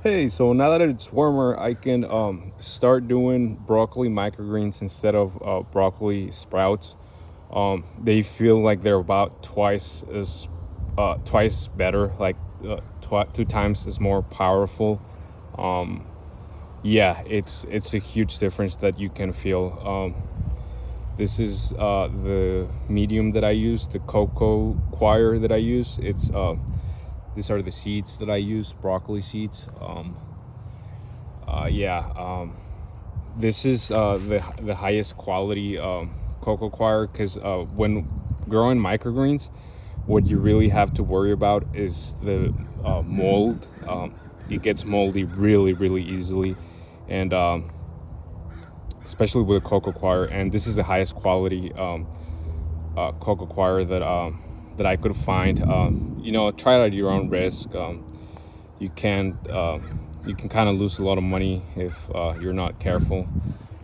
Hey, so now that it's warmer, I can start doing broccoli microgreens instead of broccoli sprouts. They feel like they're about twice better, like two times as more powerful. Um, yeah, it's a huge difference that you can feel. This is the medium that I use, the cocoa choir that I use. It's these are the seeds that I use, broccoli seeds. Yeah, this is the highest quality cocoa coir because when growing microgreens, what you really have to worry about is the mold. It gets moldy really easily, and especially with a cocoa coir. And this is the highest quality cocoa coir that I could find. Try it at your own risk. You can you can kind of lose a lot of money if you're not careful,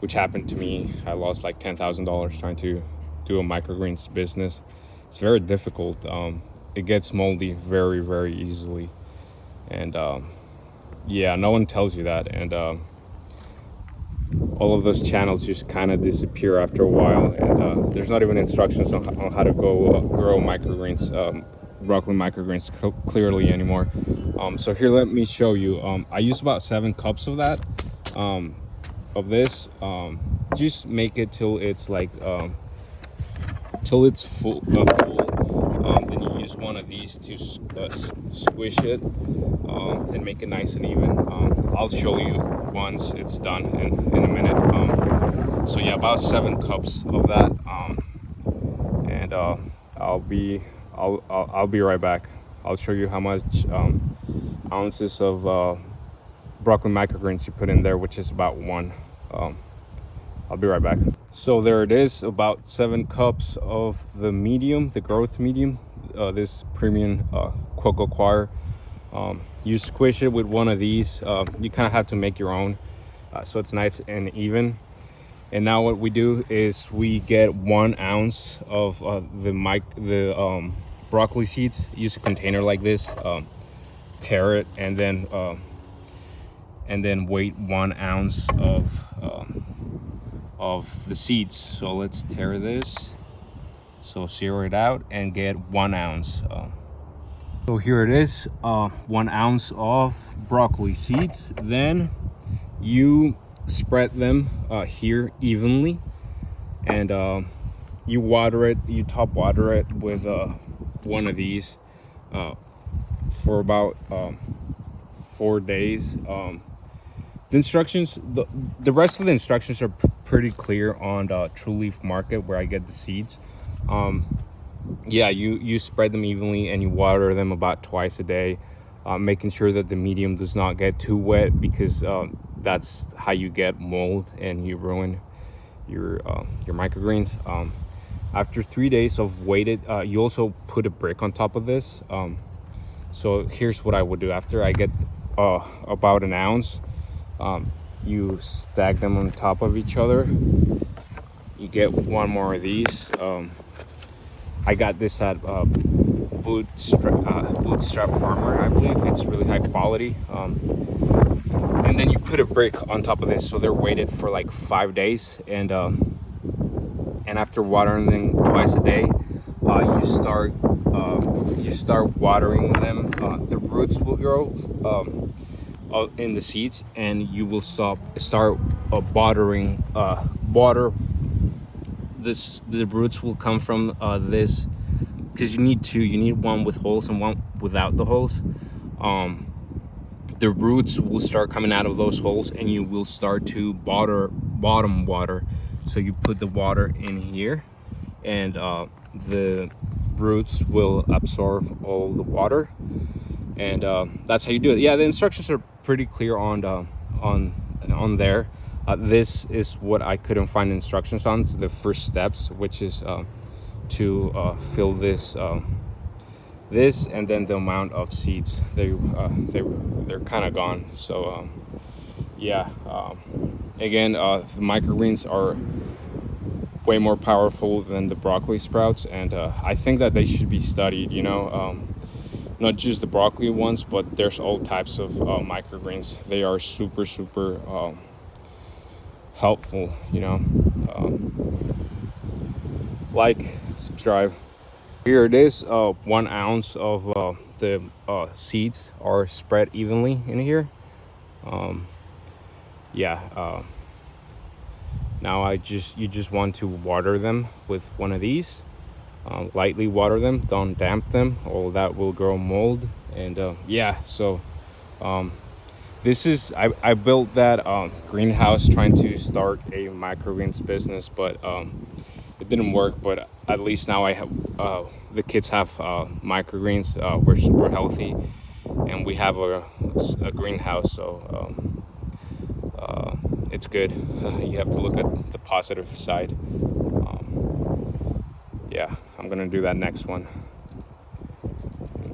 which happened to me. I lost like $10,000 trying to do a microgreens business. It's very difficult. It gets moldy very easily, and yeah, no one tells you that, and all of those channels just kind of disappear after a while, and there's not even instructions on how to go grow microgreens, broccoli microgreens clearly anymore. So here, let me show you. I use about 7 cups of that, of this. Just make it till it's like till it's full. Then you use one of these to squish it and make it nice and even. I'll show you once it's done in a minute. So yeah, about 7 cups of that, and I'll be right back. I'll show you how much ounces of broccoli microgreens you put in there, which is about 1. I'll be right back. So there it is, about 7 cups of the medium, the growth medium, this premium cocoa coir. You squish it with one of these. You kind of have to make your own, so it's nice and even. And now what we do is we get 1 ounce of the broccoli seeds. Use a container like this, tear it, and then weight 1 ounce of the seeds. So let's tear this. So zero it out and get 1 ounce. So here it is, 1 ounce of broccoli seeds. Then you spread them here evenly, and you water it. You top water it with one of these for about 4 days. The instructions, the rest of the instructions are pretty clear on the True Leaf Market, where I get the seeds. Yeah, you spread them evenly and you water them about twice a day, making sure that the medium does not get too wet, because that's how you get mold and you ruin your microgreens. After 3 days of waited, you also put a brick on top of this. So here's what I would do after I get about 1 ounce. You stack them on top of each other. You get 1 more of these. I got this at Bootstrap Farmer, I believe. It's really high quality. And then you put a brick on top of this, so they're weighted for like 5 days. And after watering them twice a day, you start watering them. The roots will grow in the seeds, and you will start watering water. The roots will come from this, because you need one with holes and one without the holes. The roots will start coming out of those holes, and you will start to bottom water. So you put the water in here, and the roots will absorb all the water, and that's how you do it. Yeah, the instructions are pretty clear on there. This is what I couldn't find instructions on. So the first steps, which is to fill this, and then the amount of seeds. They're kind of gone. So yeah. Again, the microgreens are way more powerful than the broccoli sprouts, and I think that they should be studied. not just the broccoli ones, but there's all types of microgreens. They are super helpful, you know. Like, subscribe. Here it is. 1 ounce of the seeds are spread evenly in here. Yeah. Now you just want to water them with one of these. Lightly water them, don't damp them, or that will grow mold. And yeah, so this is I built that greenhouse trying to start a microgreens business, but it didn't work. But at least now I have the kids have microgreens. We're super healthy, and we have a greenhouse, so it's good. You have to look at the positive side. Yeah, I'm gonna do that next one.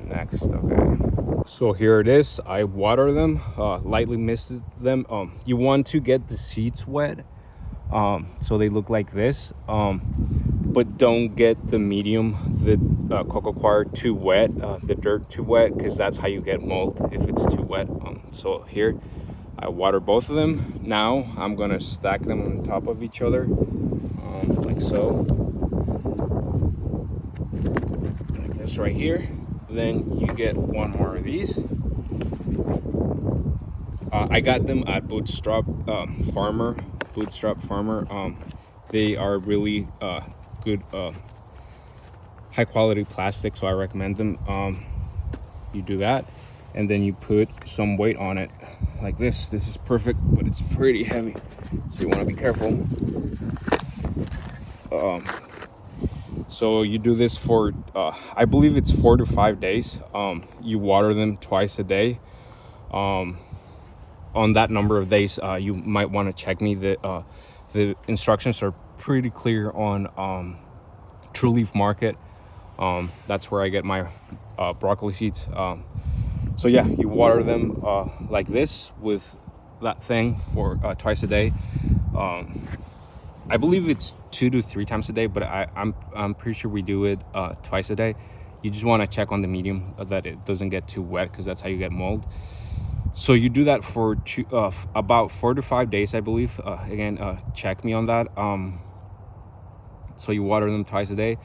Next, okay. So here it is. I water them, lightly misted them. You want to get the seeds wet, so they look like this. But don't get the medium, the cocoa coir too wet, the dirt too wet, because that's how you get mold if it's too wet. So here, I water both of them. Now I'm gonna stack them on top of each other, like so. Like this right here. Then you get one more of these. I got them at Bootstrap Farmer. They are really good, high quality plastic, so I recommend them. You do that, and then you put some weight on it, like this. This is perfect, but it's pretty heavy, so you want to be careful. So you do this for I believe it's 4 to 5 days. You water them twice a day. On that number of days, you might want to check me. The instructions are pretty clear on True Leaf Market. That's where I get my broccoli seeds. So yeah, you water them like this with that thing for twice a day. I believe it's 2 to 3 times a day, but I'm pretty sure we do it twice a day. You just want to check on the medium that it doesn't get too wet, because that's how you get mold. So you do that for about 4 to 5 days, I believe. Again, check me on that. So you water them twice a day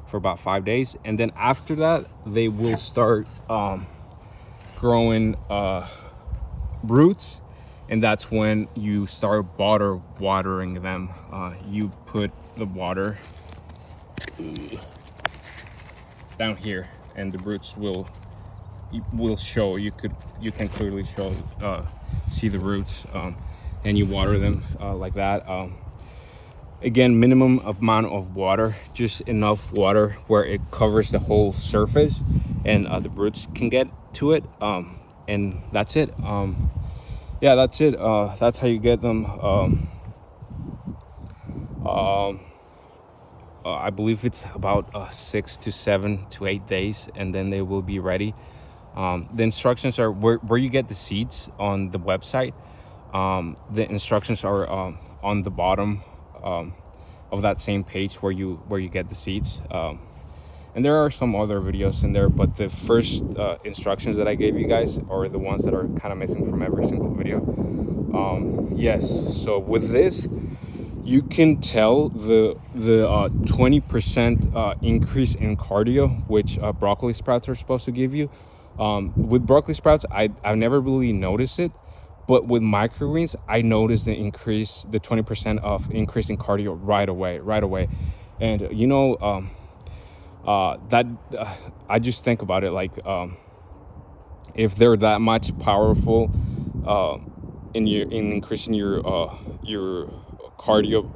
for about 5 days, and then after that they will start growing roots. And that's when you start watering them. You put the water down here, and the roots will show. You can clearly see the roots, and you water them like that. Again, minimum amount of water, just enough water where it covers the whole surface, and the roots can get to it. And that's it. Yeah, that's it. That's how you get them. I believe it's about 6 to 7 to 8 days, and then they will be ready. The instructions are where you get the seeds on the website. The instructions are on the bottom of that same page where you get the seeds. And there are some other videos in there, but the first instructions that I gave you guys are the ones that are kind of missing from every single video. Yes, so with this, you can tell the 20% increase in cardio, which broccoli sprouts are supposed to give you. With broccoli sprouts, I've never really noticed it, but with microgreens, I noticed the 20% of increase in cardio right away. And you know, that I just think about it like, if they're that much powerful in increasing your cardio,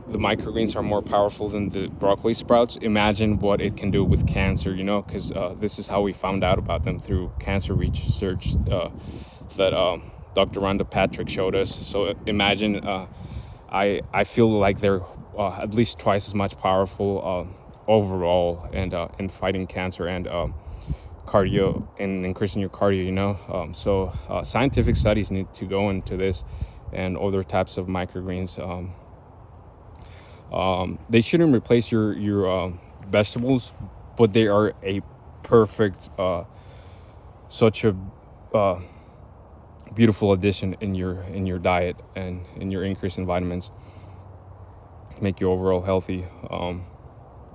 the microgreens are more powerful than the broccoli sprouts. Imagine what it can do with cancer, you know, because this is how we found out about them, through cancer research that Dr. Rhonda Patrick showed us. So imagine, I feel like they're at least twice as much powerful overall, and in fighting cancer and cardio, and increasing your cardio, you know. So scientific studies need to go into this and other types of microgreens. They shouldn't replace your vegetables, but they are a perfect, such a beautiful addition in your diet and in your increase in vitamins, make you overall healthy.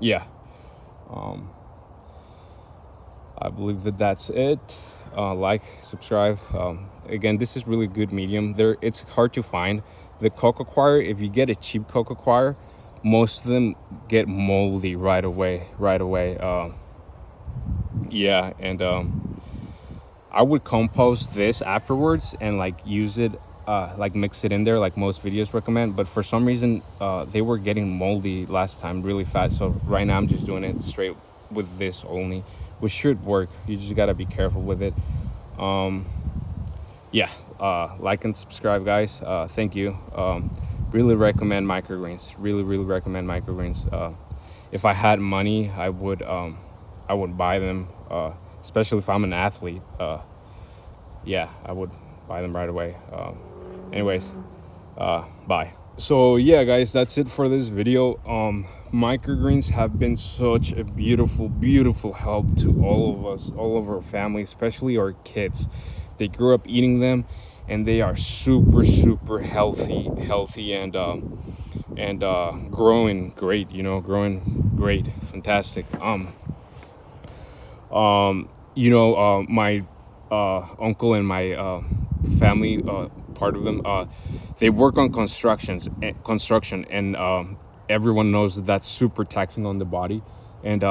Yeah, I believe that that's it. Like, subscribe. Again, this is really good medium. It's hard to find the cocoa coir. If you get a cheap cocoa coir, most of them get moldy right away. Yeah, and I would compost this afterwards and like use it, like mix it in there like most videos recommend, but for some reason they were getting moldy last time really fast. So right now I'm just doing it straight with this only, which should work. You just gotta be careful with it. Yeah, like and subscribe, guys. Thank you. Really recommend microgreens. Really recommend microgreens. If I had money, I would buy them, especially if I'm an athlete. Yeah, I would buy them right away. Anyways, bye. So yeah, guys, that's it for this video. Microgreens have been such a beautiful help to all of us, all of our family, especially our kids. They grew up eating them, and they are super healthy and growing great. Growing great, fantastic. My uncle and my family, part of them, they work on construction, and everyone knows that that's super taxing on the body. And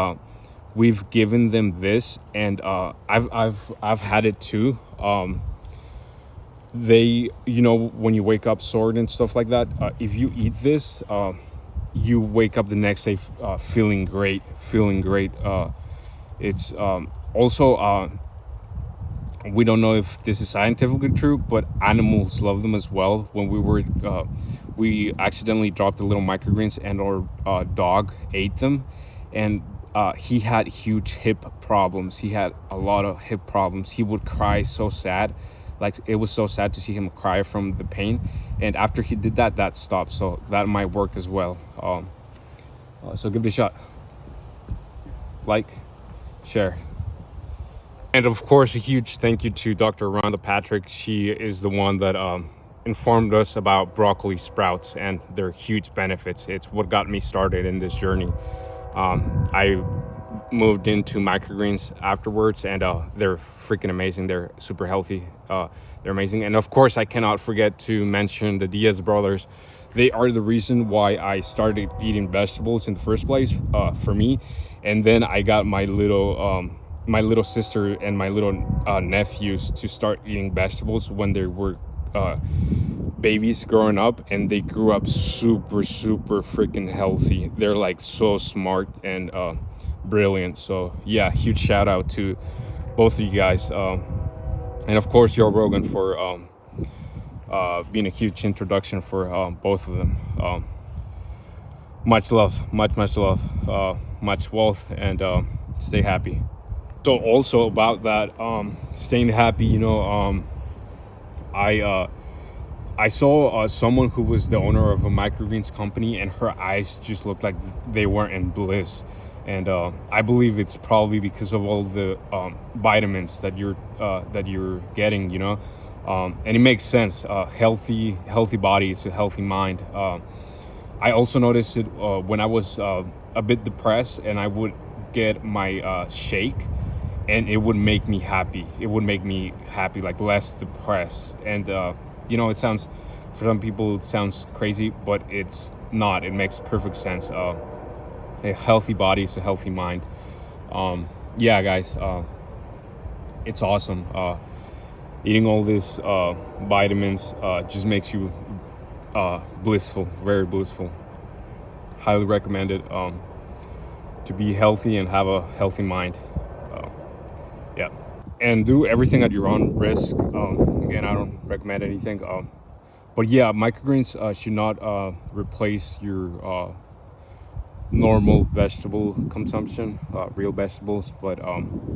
we've given them this, and I've had it too. They, when you wake up sore and stuff like that, if you eat this, you wake up the next day feeling great. It's also, we don't know if this is scientifically true, but animals love them as well. When we accidentally dropped the little microgreens, and our dog ate them, and he had huge hip problems. He had a lot of hip problems. He would cry so sad. Like, it was so sad to see him cry from the pain. And after he did that, that stopped. So that might work as well. So give it a shot. Like, share. And of course, a huge thank you to Dr. Rhonda Patrick. She is the one that informed us about broccoli sprouts and their huge benefits. It's what got me started in this journey. I moved into microgreens afterwards, and they're freaking amazing. They're super healthy. They're amazing. And of course, I cannot forget to mention the Diaz brothers. They are the reason why I started eating vegetables in the first place, for me. And then I got my little sister and my little nephews to start eating vegetables when they were babies growing up, and they grew up super freaking healthy. They're like so smart and brilliant. So yeah, huge shout out to both of you guys, and of course Joe Rogan for being a huge introduction for both of them. Much love, much love, much wealth, and stay happy. So also about that, staying happy, I saw someone who was the owner of a microgreens company, and her eyes just looked like they weren't in bliss. And I believe it's probably because of all the vitamins that you're getting, and it makes sense. Healthy body is a healthy mind. I also noticed it when I was a bit depressed, and I would get my shake, and it would make me happy. It would make me happy, like less depressed. And it sounds, for some people it sounds crazy, but it's not. It makes perfect sense. A healthy body is a healthy mind. Yeah, guys, it's awesome. Eating all these vitamins just makes you blissful, very blissful. Highly recommended to be healthy and have a healthy mind. Yeah, and do everything at your own risk. Again, I don't recommend anything, but yeah, microgreens should not replace your normal vegetable consumption, real vegetables, but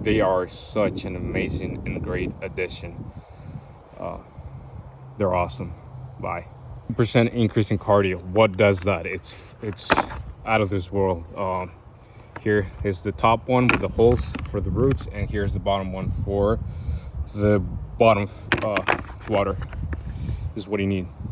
they are such an amazing and great addition. They're awesome. Bye. Percent increase in cardio. What does that? It's out of this world. Here is the top one with the holes for the roots, and here's the bottom one for the bottom water. This is what you need.